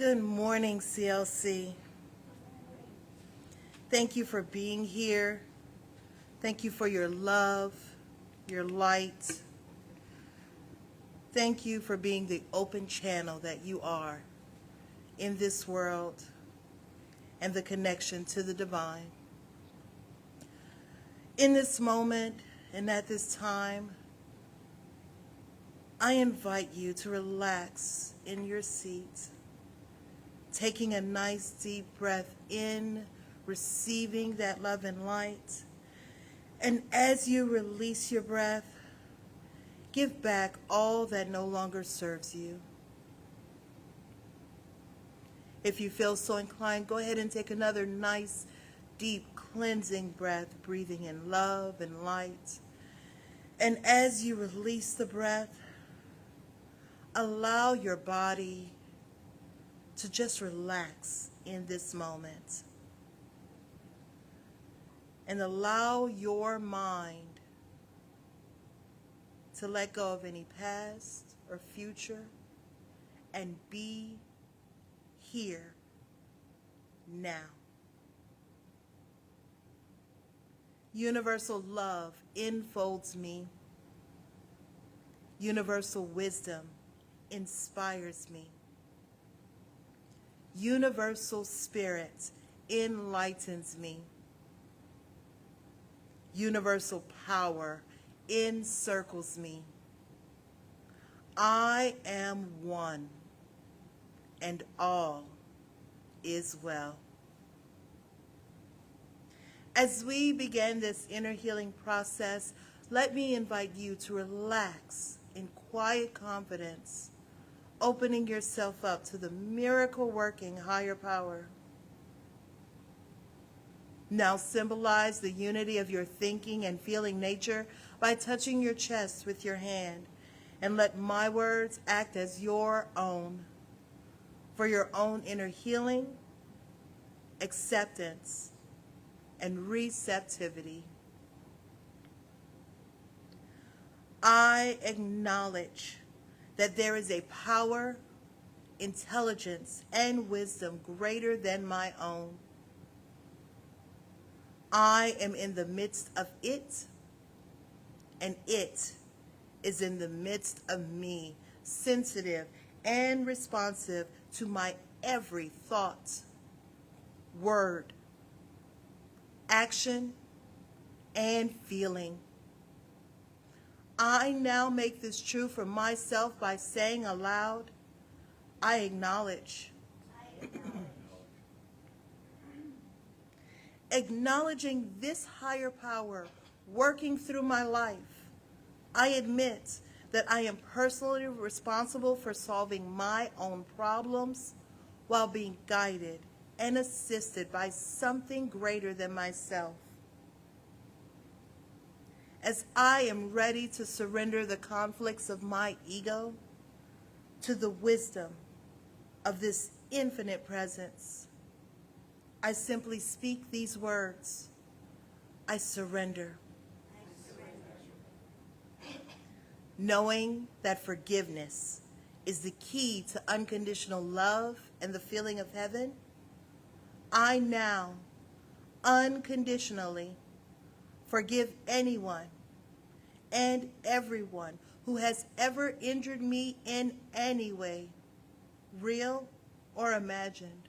Good morning, CLC. Thank you for being here. Thank you for your love, your light. Thank you for being the open channel that you are in this world and the connection to the divine. In this moment and at this time, I invite you to relax in your seat, taking a nice deep breath in, receiving that love and light. And as you release your breath, give back all that no longer serves you. If you feel so inclined, go ahead and take another nice, deep, cleansing breath, breathing in love and light. And as you release the breath, allow your body to just relax in this moment. And allow your mind to let go of any past or future and be here now. Universal love enfolds me. Universal wisdom inspires me. Universal spirit enlightens me. Universal power encircles me. I am one, and all is well. As we begin this inner healing process, let me invite you to relax in quiet confidence, opening yourself up to the miracle-working higher power. Now symbolize the unity of your thinking and feeling nature by touching your chest with your hand, and let my words act as your own for your own inner healing, acceptance, and receptivity. I acknowledge that there is a power, intelligence, and wisdom greater than my own. I am in the midst of it, and it is in the midst of me, sensitive and responsive to my every thought, word, action, and feeling. I now make this true for myself by saying aloud, I acknowledge. Acknowledging this higher power working through my life, I admit that I am personally responsible for solving my own problems while being guided and assisted by something greater than myself. As I am ready to surrender the conflicts of my ego to the wisdom of this infinite presence, I simply speak these words: I surrender. Knowing that forgiveness is the key to unconditional love and the feeling of heaven, I now unconditionally forgive anyone and everyone who has ever injured me in any way, real or imagined.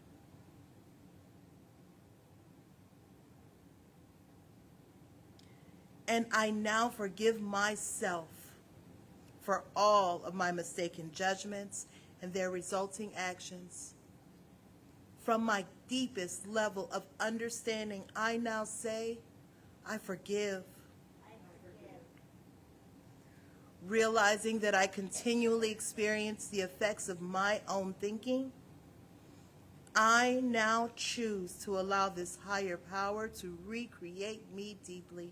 And I now forgive myself for all of my mistaken judgments and their resulting actions. From my deepest level of understanding, I now say, I forgive. Realizing that I continually experience the effects of my own thinking, I now choose to allow this higher power to recreate me deeply,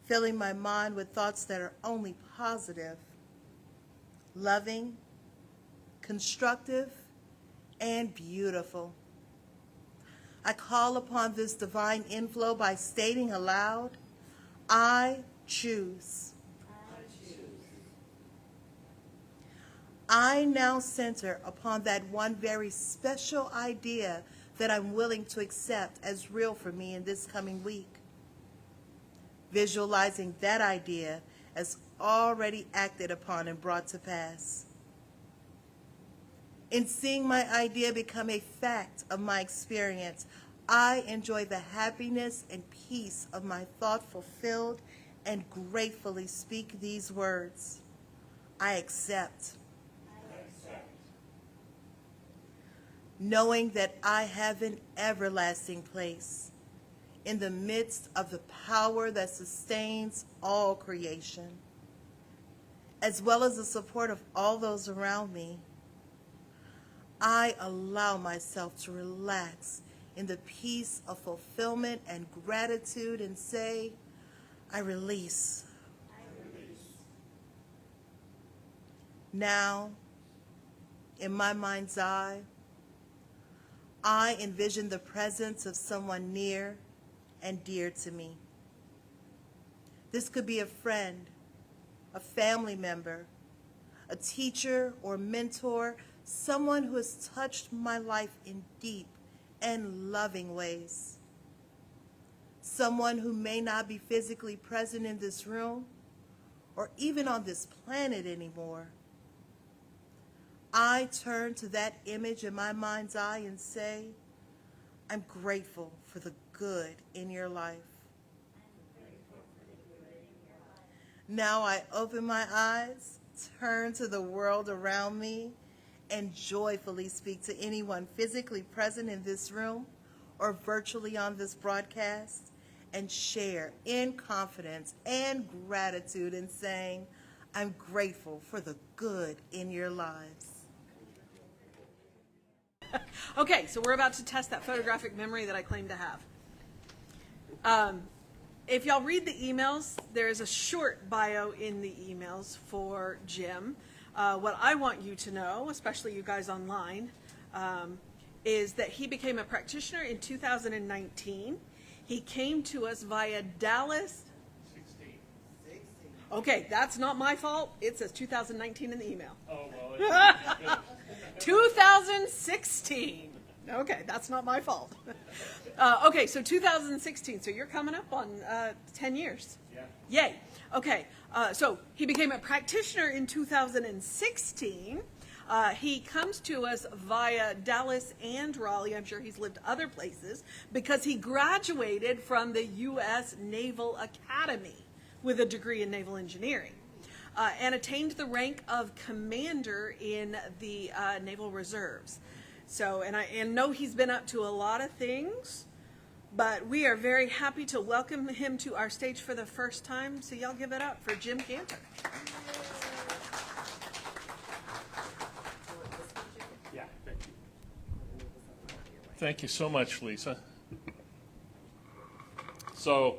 filling my mind with thoughts that are only positive, loving, constructive, and beautiful. I call upon this divine inflow by stating aloud, I choose. I now center upon that one very special idea that I'm willing to accept as real for me in this coming week. Visualizing that idea as already acted upon and brought to pass. In seeing my idea become a fact of my experience, I enjoy the happiness and peace of my thought fulfilled and gratefully speak these words. I accept. Knowing that I have an everlasting place in the midst of the power that sustains all creation, as well as the support of all those around me. I allow myself to relax in the peace of fulfillment and gratitude and say, I release. Now, in my mind's eye, I envision the presence of someone near and dear to me. This could be a friend, a family member, a teacher or mentor, someone who has touched my life in deep and loving ways. Someone who may not be physically present in this room or even on this planet anymore. I turn to that image in my mind's eye and say, I'm grateful for the good in your life. Now I open my eyes, turn to the world around me, and joyfully speak to anyone physically present in this room or virtually on this broadcast, and share in confidence and gratitude in saying, I'm grateful for the good in your lives. Okay, so we're about to test that photographic memory that I claim to have. If y'all read the emails, there is a short bio in the emails for Jim. What I want you to know, especially you guys online, is that he became a practitioner in 2019. He came to us via Dallas. 16. Okay, that's not my fault. It says 2019 in the email. Oh, well, it's 2016. Okay, that's not my fault. Okay, so 2016. So you're coming up on 10 years. Yeah. Yay. Okay, so he became a practitioner in 2016. He comes to us via Dallas and Raleigh. I'm sure he's lived other places because he graduated from the U.S. Naval Academy with a degree in naval engineering. And attained the rank of commander in the Naval Reserves. So, and I know he's been up to a lot of things, but we are very happy to welcome him to our stage for the first time. So y'all give it up for Jim Canter. Yeah, thank you. Thank you so much, Lisa. So,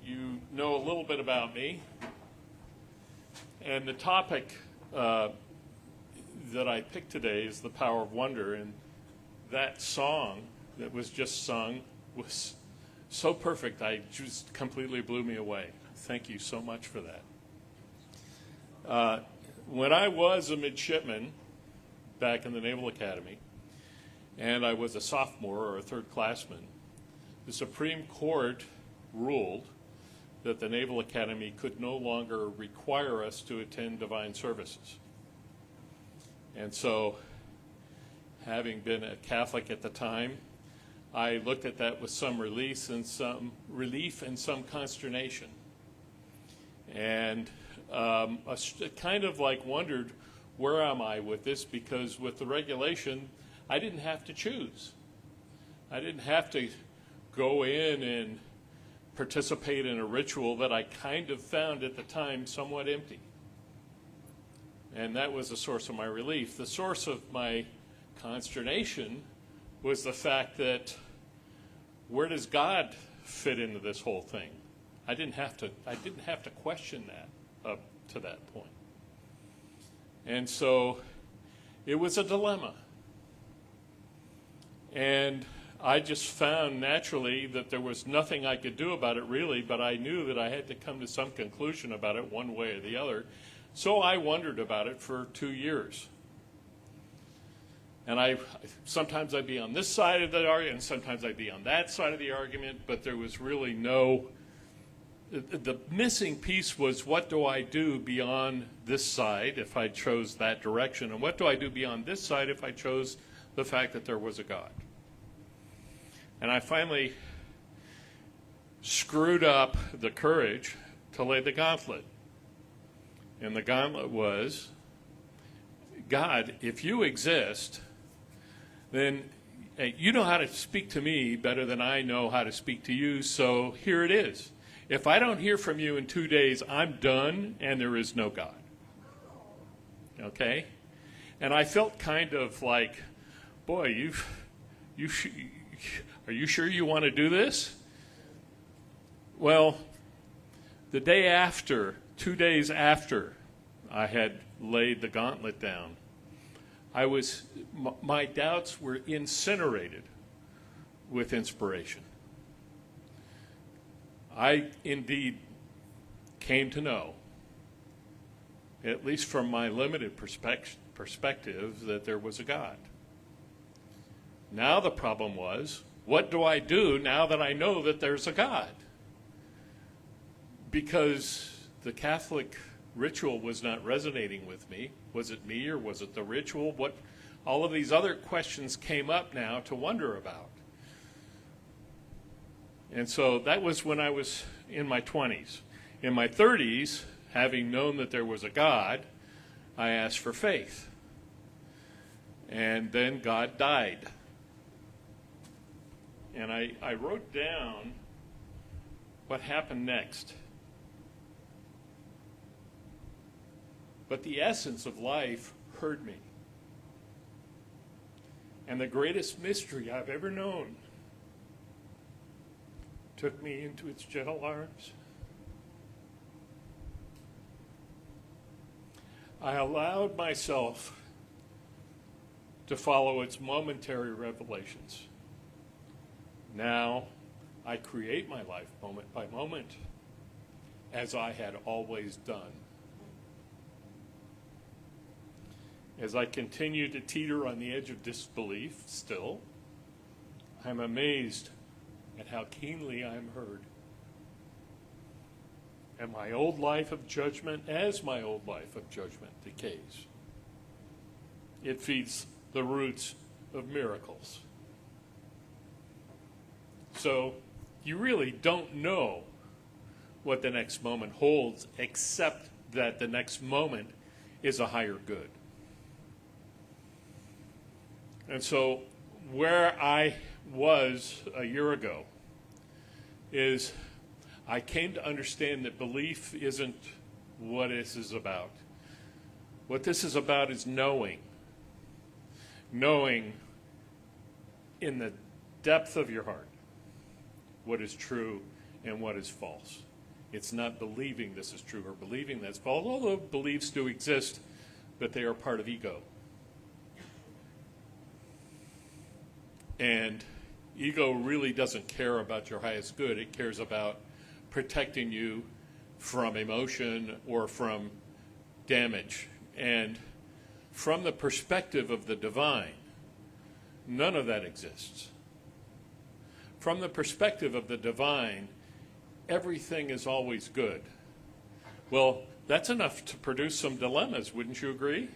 you know a little bit about me. And the topic that I picked today is the power of wonder. And that song that was just sung was so perfect, I just completely blew me away. Thank you so much for that. When I was a midshipman back in the Naval Academy, and I was a sophomore or a third classman, the Supreme Court ruled that the Naval Academy could no longer require us to attend divine services. And so, having been a Catholic at the time, I looked at that with some relief and some consternation. And I kind of like wondered, where am I with this? Because with the regulation, I didn't have to choose. I didn't have to go in and participate in a ritual that I kind of found at the time somewhat empty. And that was the source of my relief. The source of my consternation was the fact that where does God fit into this whole thing? I didn't have to question that up to that point. And so it was a dilemma. And I just found naturally that there was nothing I could do about it really, but I knew that I had to come to some conclusion about it one way or the other. So I wondered about it for 2 years. And sometimes I'd be on this side of the argument, and sometimes I'd be on that side of the argument, but there was really the missing piece was, what do I do beyond this side if I chose that direction? And what do I do beyond this side if I chose the fact that there was a God? And I finally screwed up the courage to lay the gauntlet. And the gauntlet was, God, if you exist, then hey, you know how to speak to me better than I know how to speak to you, so here it is. If I don't hear from you in 2 days, I'm done, and there is no God. Okay? And I felt kind of like, boy, are you sure you want to do this? Well, the day after, 2 days after I had laid the gauntlet down, my doubts were incinerated with inspiration. I indeed came to know, at least from my limited perspective, that there was a God. Now the problem was, what do I do now that I know that there's a God? Because the Catholic ritual was not resonating with me. Was it me or was it the ritual? All of these other questions came up now to wonder about. And so that was when I was in my 20s. In my 30s, having known that there was a God, I asked for faith. And then God died. And I wrote down what happened next. But the essence of life heard me. And the greatest mystery I've ever known took me into its gentle arms. I allowed myself to follow its momentary revelations. Now I create my life moment by moment, as I had always done. As I continue to teeter on the edge of disbelief still, I'm amazed at how keenly I'm heard. And my old life of judgment, as my old life of judgment decays, it feeds the roots of miracles. So you really don't know what the next moment holds, except that the next moment is a higher good. And so where I was a year ago is I came to understand that belief isn't what this is about. What this is about is knowing. Knowing in the depth of your heart what is true and what is false. It's not believing this is true or believing that's false, although beliefs do exist, but they are part of ego. And ego really doesn't care about your highest good. It cares about protecting you from emotion or from damage. And from the perspective of the divine, none of that exists. From the perspective of the divine, everything is always good. Well, that's enough to produce some dilemmas, wouldn't you agree?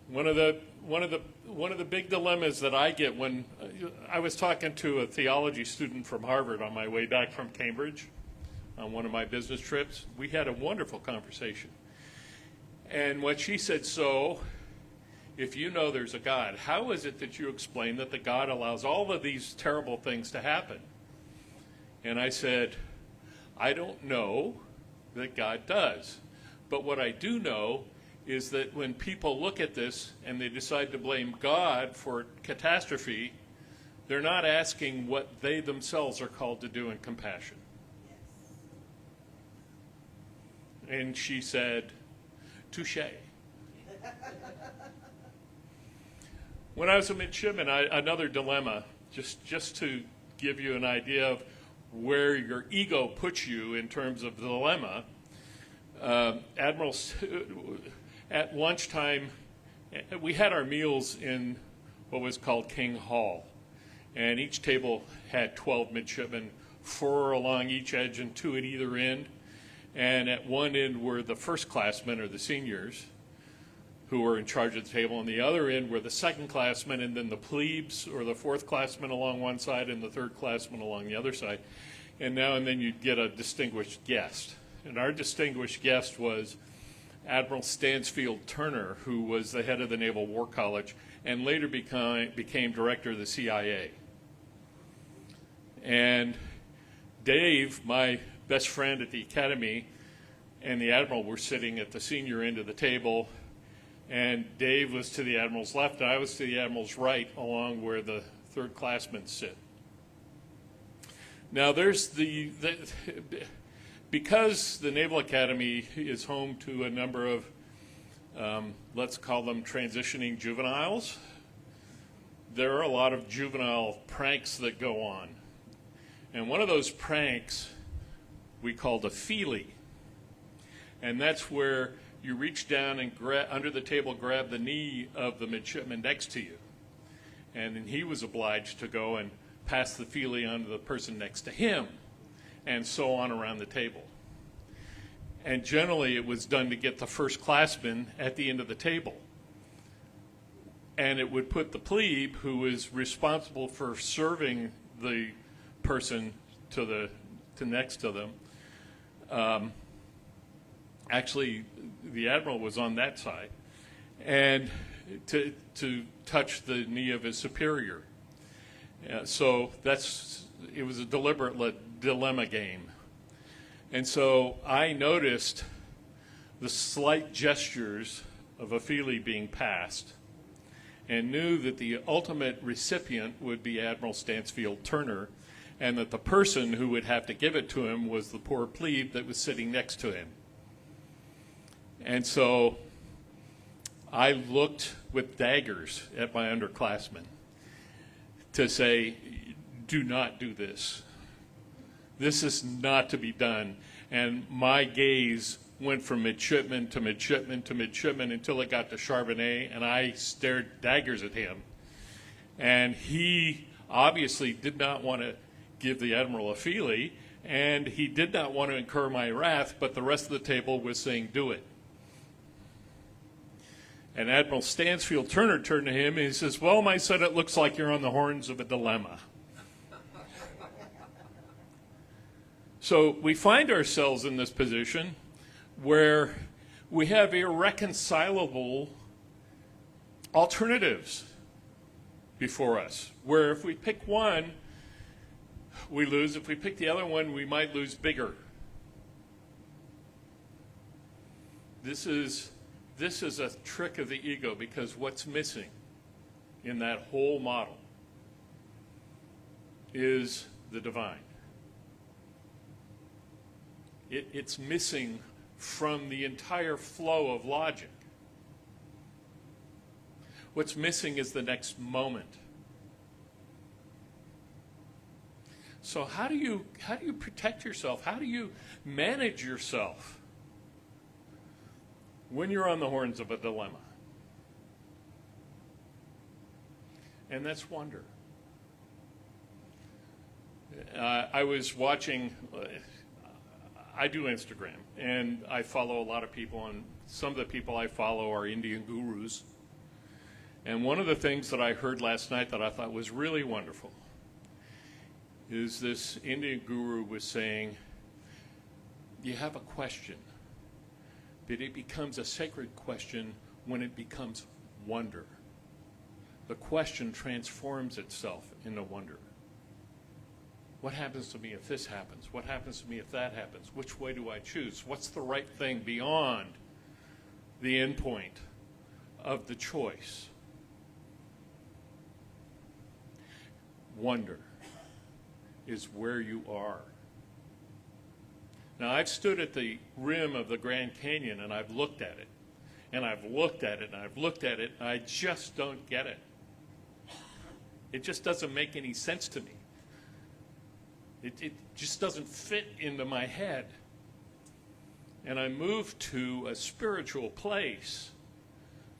One of the big dilemmas that I get when I was talking to a theology student from Harvard on my way back from Cambridge on one of my business trips. We had a wonderful conversation. And what she said, so if you know there's a God, how is it that you explain that the God allows all of these terrible things to happen? And I said, I don't know that God does. But what I do know is that when people look at this and they decide to blame God for catastrophe, they're not asking what they themselves are called to do in compassion. And she said, touché. When I was a midshipman, another dilemma, just to give you an idea of where your ego puts you in terms of the dilemma, Admiral, at lunchtime, we had our meals in what was called King Hall. And each table had 12 midshipmen, 4 along each edge and 2 at either end. And at one end were the first classmen, or the seniors, who were in charge of the table. On the other end were the second classmen, and then the plebes, or the fourth classmen, along one side, and the third classmen along the other side. And now and then you'd get a distinguished guest. And our distinguished guest was Admiral Stansfield Turner, who was the head of the Naval War College and later became director of the CIA. And Dave, my best friend at the Academy, and the Admiral were sitting at the senior end of the table, and Dave was to the Admiral's left, and I was to the Admiral's right, along where the third classmen sit. Now there's because the Naval Academy is home to a number of, let's call them transitioning juveniles, there are a lot of juvenile pranks that go on. And one of those pranks we called a feelie. And that's where you reach down and under the table, grab the knee of the midshipman next to you. And then he was obliged to go and pass the feelie on to the person next to him, and so on around the table. And generally it was done to get the first classman at the end of the table. And it would put the plebe, who was responsible for serving the person to next to them, actually the Admiral was on that side, and to touch the knee of his superior. So it was a deliberate dilemma game. And so I noticed the slight gestures of a feelie being passed and knew that the ultimate recipient would be Admiral Stansfield Turner, and that the person who would have to give it to him was the poor plebe that was sitting next to him. And so I looked with daggers at my underclassmen to say, do not do this. This is not to be done. And my gaze went from midshipman to midshipman to midshipman until it got to Charbonnet, and I stared daggers at him. And he obviously did not want to give the Admiral a feelie, and he did not want to incur my wrath, but the rest of the table was saying, do it. And Admiral Stansfield Turner turned to him and he says, well, my son, it looks like you're on the horns of a dilemma. So we find ourselves in this position where we have irreconcilable alternatives before us, where if we pick one, we lose. If we pick the other one, we might lose bigger. This is a trick of the ego, because what's missing in that whole model is the divine. It's missing from the entire flow of logic. What's missing is the next moment. So how do you protect yourself? How do you manage yourself when you're on the horns of a dilemma? And that's wonder. I was watching, I do Instagram, and I follow a lot of people, and some of the people I follow are Indian gurus. And one of the things that I heard last night that I thought was really wonderful is this Indian guru was saying, you have a question, but it becomes a sacred question when it becomes wonder. The question transforms itself into wonder. What happens to me if this happens? What happens to me if that happens? Which way do I choose? What's the right thing beyond the end point of the choice? Wonder is where you are. Now, I've stood at the rim of the Grand Canyon and I've looked at it. And I've looked at it and I've looked at it and I just don't get it. It just doesn't make any sense to me. It just doesn't fit into my head. And I moved to a spiritual place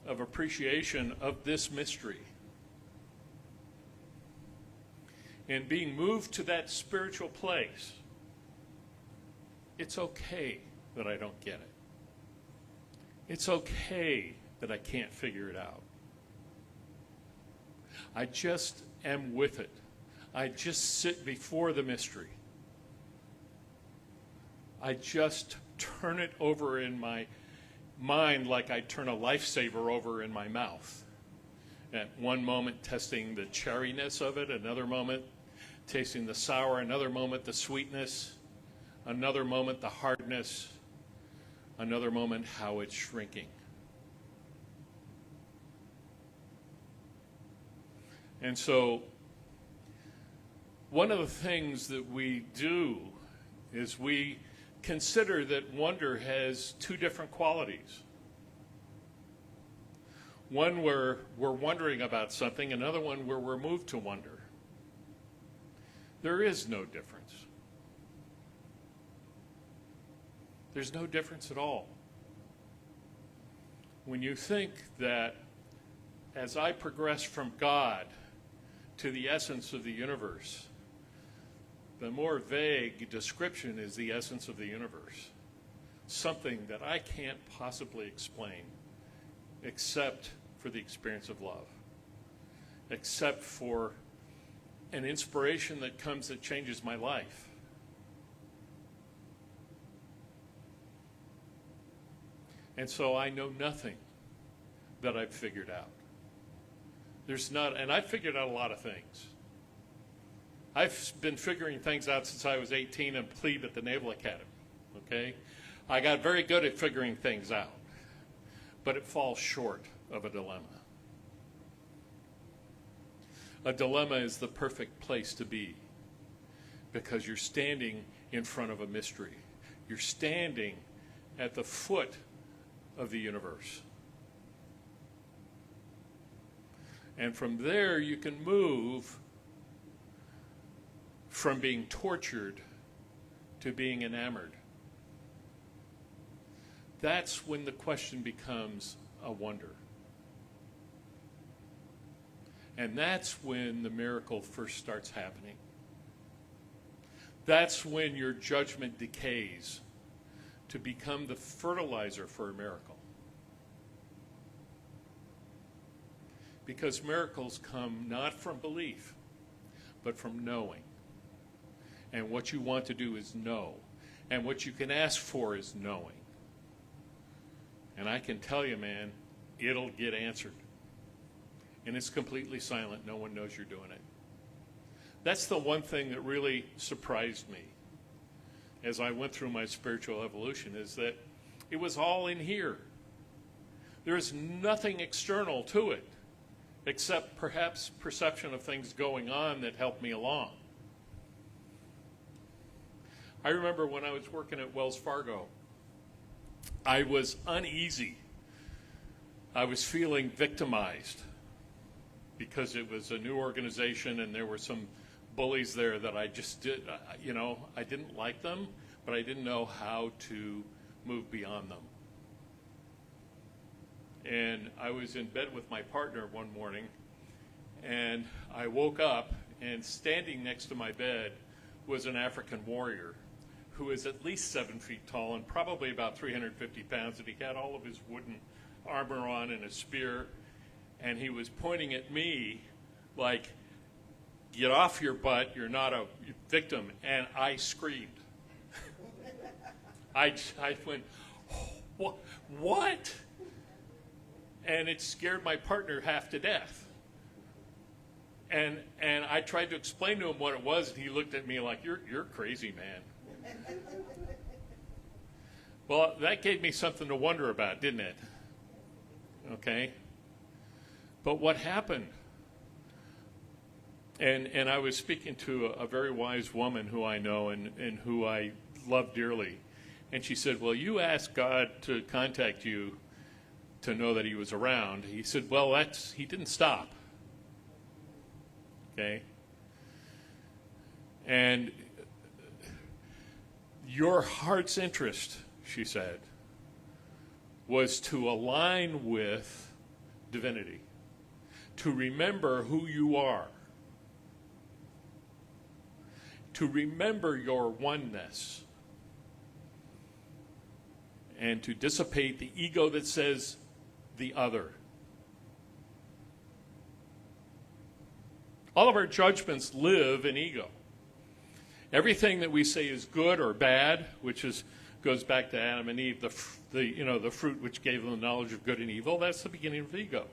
of appreciation of this mystery. And being moved to that spiritual place, it's okay that I don't get it. It's okay that I can't figure it out. I just am with it. I just sit before the mystery. I just turn it over in my mind like I turn a lifesaver over in my mouth. At one moment testing the cherryness of it, another moment tasting the sour, another moment the sweetness, another moment the hardness, another moment how it's shrinking. And so one of the things that we do is we consider that wonder has two different qualities. One where we're wondering about something, another one where we're moved to wonder. There is no difference. There's no difference at all. When you think that as I progress from God to the essence of the universe, the more vague description is the essence of the universe. Something that I can't possibly explain except for the experience of love, except for an inspiration that comes that changes my life. And so I know nothing that I've figured out. There's not, and I've figured out a lot of things. I've been figuring things out since I was 18 and plebe at the Naval Academy, okay? I got very good at figuring things out, but it falls short of a dilemma. A dilemma is the perfect place to be because you're standing in front of a mystery. You're standing at the foot of the universe. And from there you can move from being tortured to being enamored. That's when the question becomes a wonder. And that's when the miracle first starts happening. That's when your judgment decays to become the fertilizer for a miracle. Because miracles come not from belief, but from knowing. And what you want to do is know. And what you can ask for is knowing. And I can tell you, man, it'll get answered. And it's completely silent. No one knows you're doing it. That's the one thing that really surprised me as I went through my spiritual evolution, is that it was all in here. There is nothing external to it, except perhaps perception of things going on that helped me along. I remember when I was working at Wells Fargo, I was uneasy. I was feeling victimized because it was a new organization and there were some bullies there that I just did, I didn't like them, but I didn't know how to move beyond them. And I was in bed with my partner one morning, and I woke up, and standing next to my bed was an African warrior who was at least 7 feet tall and probably about 350 pounds, and he had all of his wooden armor on and a spear, and he was pointing at me like, "Get off your butt, you're not a victim," and I screamed. I went, "What?" And it scared my partner half to death. And I tried to explain to him what it was, and he looked at me like, you're crazy, man. Well, that gave me something to wonder about, didn't it? Okay? But what happened? And I was speaking to a very wise woman who I know and who I love dearly. And she said, well, you asked God to contact you to know that he was around. He said, well, he didn't stop. Okay? And your heart's interest she said, was to align with divinity, to remember who you are, to remember your oneness, and to dissipate the ego that says the other. All of our judgments live in ego. Everything that we say is good or bad, which goes back to Adam and Eve, the fruit which gave them the knowledge of good and evil, that's the beginning of ego.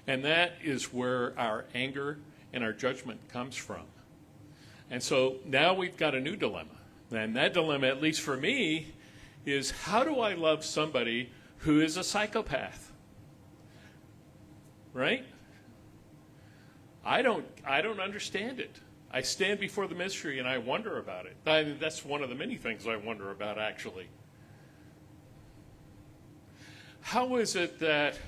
And that is where our anger and our judgment comes from. And so now we've got a new dilemma. And that dilemma, at least for me, is how do I love somebody who is a psychopath? Right? I don't understand it. I stand before the mystery and I wonder about it. That's one of the many things I wonder about, actually. How is it that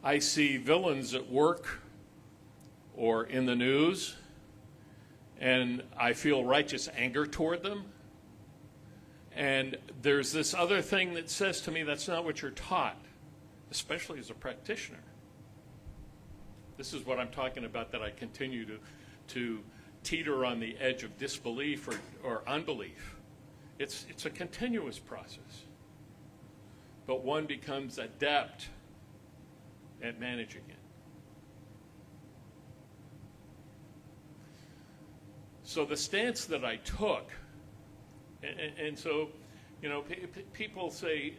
I see villains at work or in the news and I feel righteous anger toward them? And there's this other thing that says to me that's not what you're taught, especially as a practitioner. This is what I'm talking about, that I continue to teeter on the edge of disbelief or unbelief. It's a continuous process. But one becomes adept at managing it. So the stance that I took, and so, people say,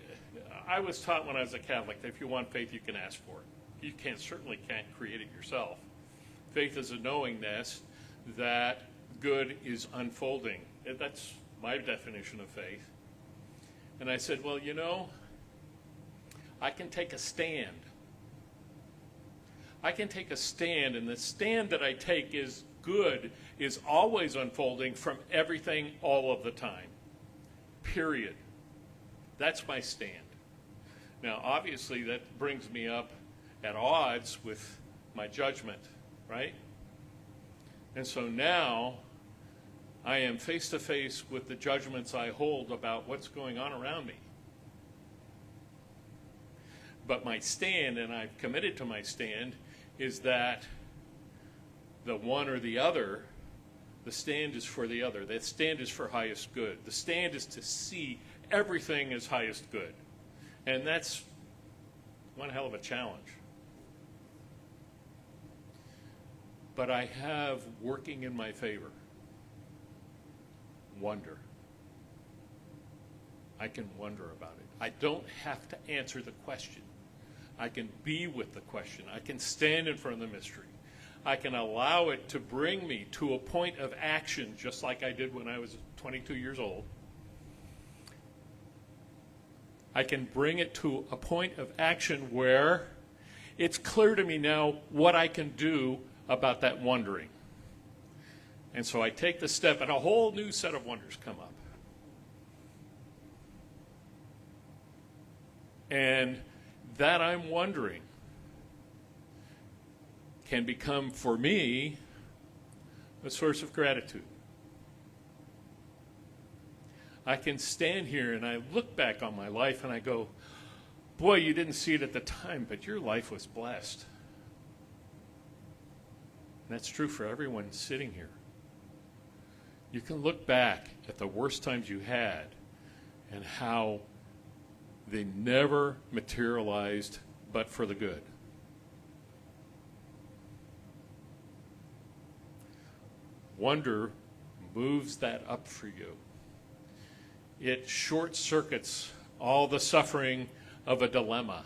I was taught when I was a Catholic that if you want faith, you can ask for it. You certainly can't create it yourself. Faith is a knowingness that good is unfolding. That's my definition of faith. And I said, well, I can take a stand. I can take a stand, and the stand that I take is good is always unfolding from everything all of the time. Period. That's my stand. Now, obviously, that brings me up at odds with my judgment, right? And so now I am face to face with the judgments I hold about what's going on around me. But my stand, and I've committed to my stand, is that the one or the other, the stand is for the other. The stand is for highest good. The stand is to see everything as highest good. And that's one hell of a challenge. But I have working in my favor wonder. I can wonder about it. I don't have to answer the question. I can be with the question. I can stand in front of the mystery. I can allow it to bring me to a point of action, just like I did when I was 22 years old. I can bring it to a point of action where it's clear to me now what I can do about that wondering. And so I take the step, and a whole new set of wonders come up. And that I'm wondering can become, for me, a source of gratitude. I can stand here and I look back on my life and I go, boy, you didn't see it at the time, but your life was blessed. And that's true for everyone sitting here. You can look back at the worst times you had and how they never materialized but for the good. Wonder moves that up for you. It short circuits all the suffering of a dilemma,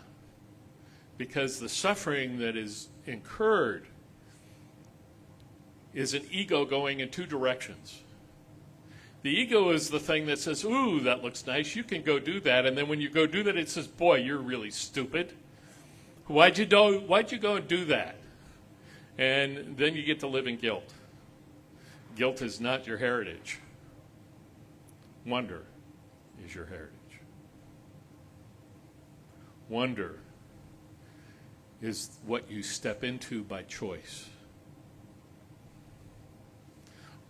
because the suffering that is incurred is an ego going in two directions. The ego is the thing that says, ooh, that looks nice, you can go do that. And then when you go do that, it says, boy, you're really stupid. Why'd you go and do that? And then you get to live in guilt. Guilt is not your heritage. Wonder is your heritage. Wonder is what you step into by choice.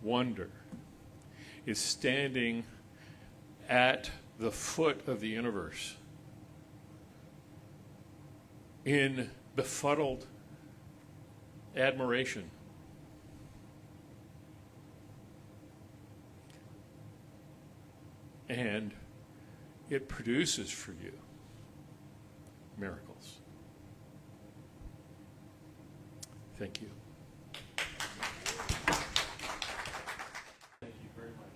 Wonder is standing at the foot of the universe in befuddled admiration. And it produces for you miracles. Thank you. Thank you very much.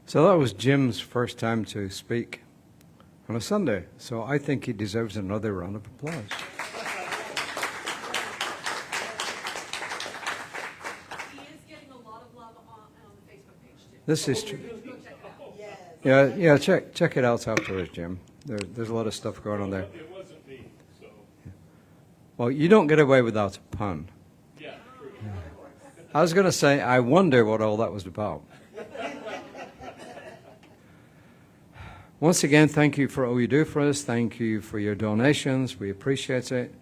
So that was Jim's first time to speak on a Sunday. So I think he deserves another round of applause. He is getting a lot of love on the Facebook page, too. This is true. Go check it out. Yeah, check it out afterwards, Jim. There's a lot of stuff going on there. It wasn't me, so, Well, you don't get away without a pun. yeah, true. I was going to say, I wonder what all that was about. Once again, thank you for all you do for us. Thank you for your donations. We appreciate it.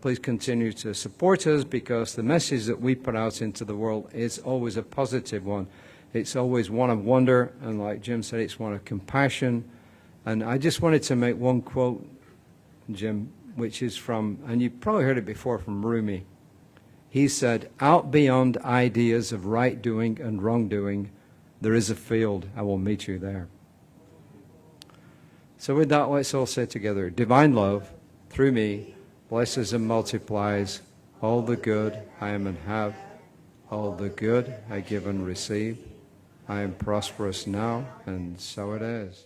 Please continue to support us, because the message that we put out into the world is always a positive one. It's always one of wonder, and like Jim said, it's one of compassion. And I just wanted to make one quote, Jim, which is from, and you probably heard it before, from Rumi. He said, "Out beyond ideas of right doing and wrongdoing, there is a field. I will meet you there." So with that, let's all say together, divine love, through me, blesses and multiplies all the good I am and have, all the good I give and receive. I am prosperous now, and so it is.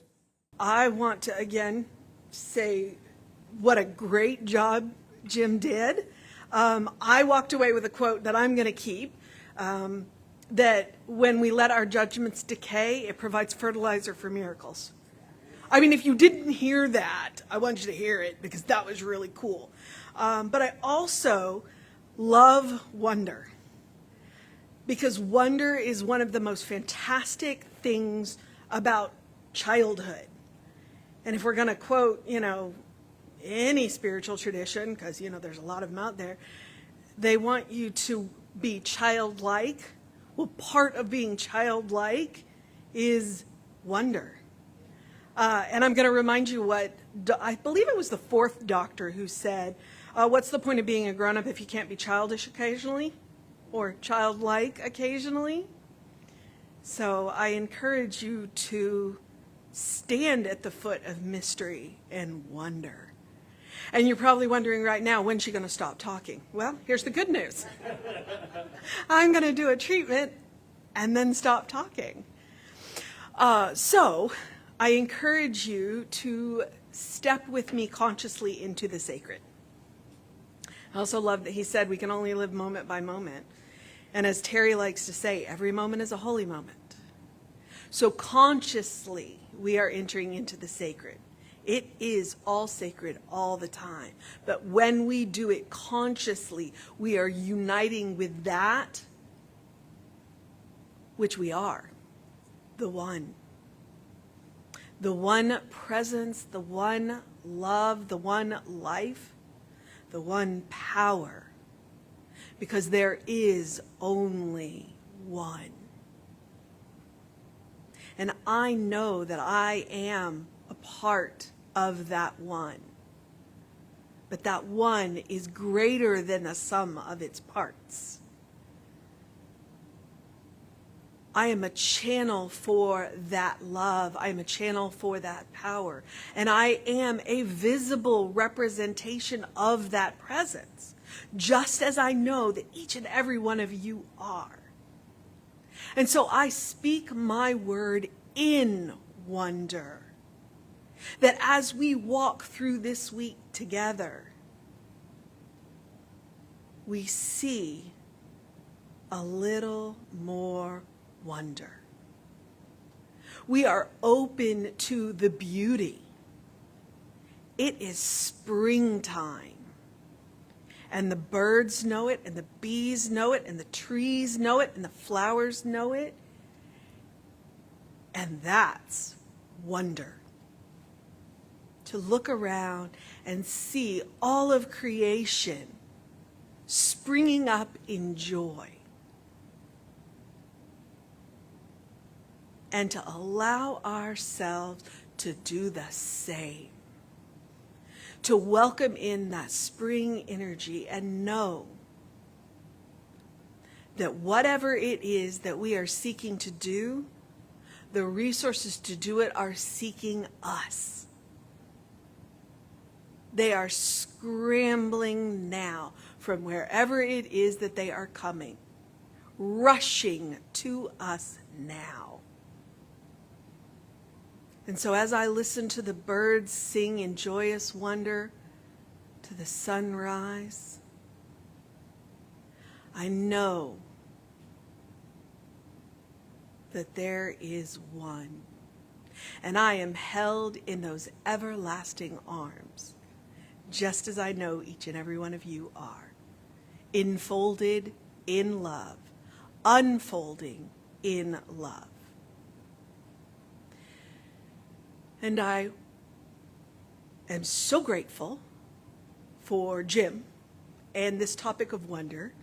I want to again say what a great job Jim did. I walked away with a quote that I'm going to keep, that when we let our judgments decay, it provides fertilizer for miracles. I mean, if you didn't hear that, I want you to hear it, because that was really cool. But I also love wonder, because wonder is one of the most fantastic things about childhood. And if we're going to quote, any spiritual tradition, because, there's a lot of them out there, they want you to be childlike. Well, part of being childlike is wonder. And I'm going to remind you what, I believe it was the fourth doctor who said, What's the point of being a grown-up if you can't be childish occasionally or childlike occasionally? So I encourage you to stand at the foot of mystery and wonder. And you're probably wondering right now, when's she going to stop talking? Well, here's the good news. I'm going to do a treatment and then stop talking. So I encourage you to step with me consciously into the sacred. I also love that he said we can only live moment by moment. And as Terry likes to say, every moment is a holy moment. So consciously, we are entering into the sacred. It is all sacred all the time. But when we do it consciously, we are uniting with that which we are, the one. The one presence, the one love, the one life, the one power. Because there is only one. And I know that I am a part of that one. But that one is greater than the sum of its parts. I am a channel for that love. I am a channel for that power. And I am a visible representation of that presence, just as I know that each and every one of you are. And so I speak my word in wonder, that as we walk through this week together, we see a little more wonder. We are open to the beauty. It is springtime. And the birds know it, and the bees know it, and the trees know it, and the flowers know it. And that's wonder. To look around and see all of creation springing up in joy. And to allow ourselves to do the same. To welcome in that spring energy and know that whatever it is that we are seeking to do, the resources to do it are seeking us. They are scrambling now from wherever it is that they are coming, rushing to us now. And so as I listen to the birds sing in joyous wonder to the sunrise, I know that there is one. And I am held in those everlasting arms, just as I know each and every one of you are, enfolded in love, unfolding in love. And I am so grateful for Jim and this topic of wonder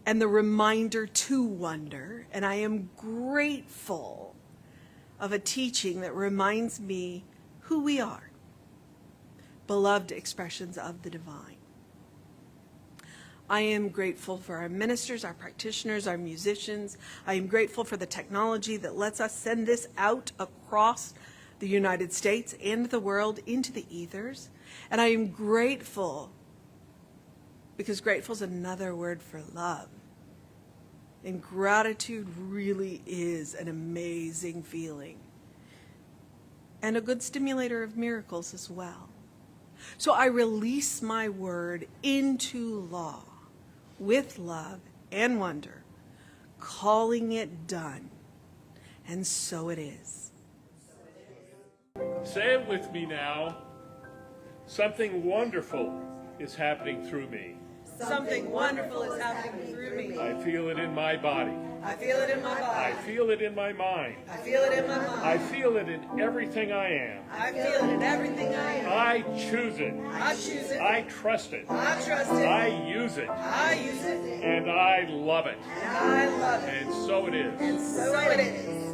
and the reminder to wonder. And I am grateful of a teaching that reminds me who we are, beloved expressions of the divine. I am grateful for our ministers, our practitioners, our musicians. I am grateful for the technology that lets us send this out across the United States and the world into the ethers. And I am grateful because grateful is another word for love. And gratitude really is an amazing feeling and a good stimulator of miracles as well. So I release my word into law with love and wonder, calling it done. And so it is. Say it with me now. Something wonderful is happening through me. Something wonderful is happening through me. I feel it in my body. I feel it in my I body. feel it in my mind. I feel it in my mind. I feel it in everything I am. I feel it in everything I am. I choose it. I choose it. I trust it. I trust it. I use it. I use it. And I love it. And I love it. And so it is. And so it is.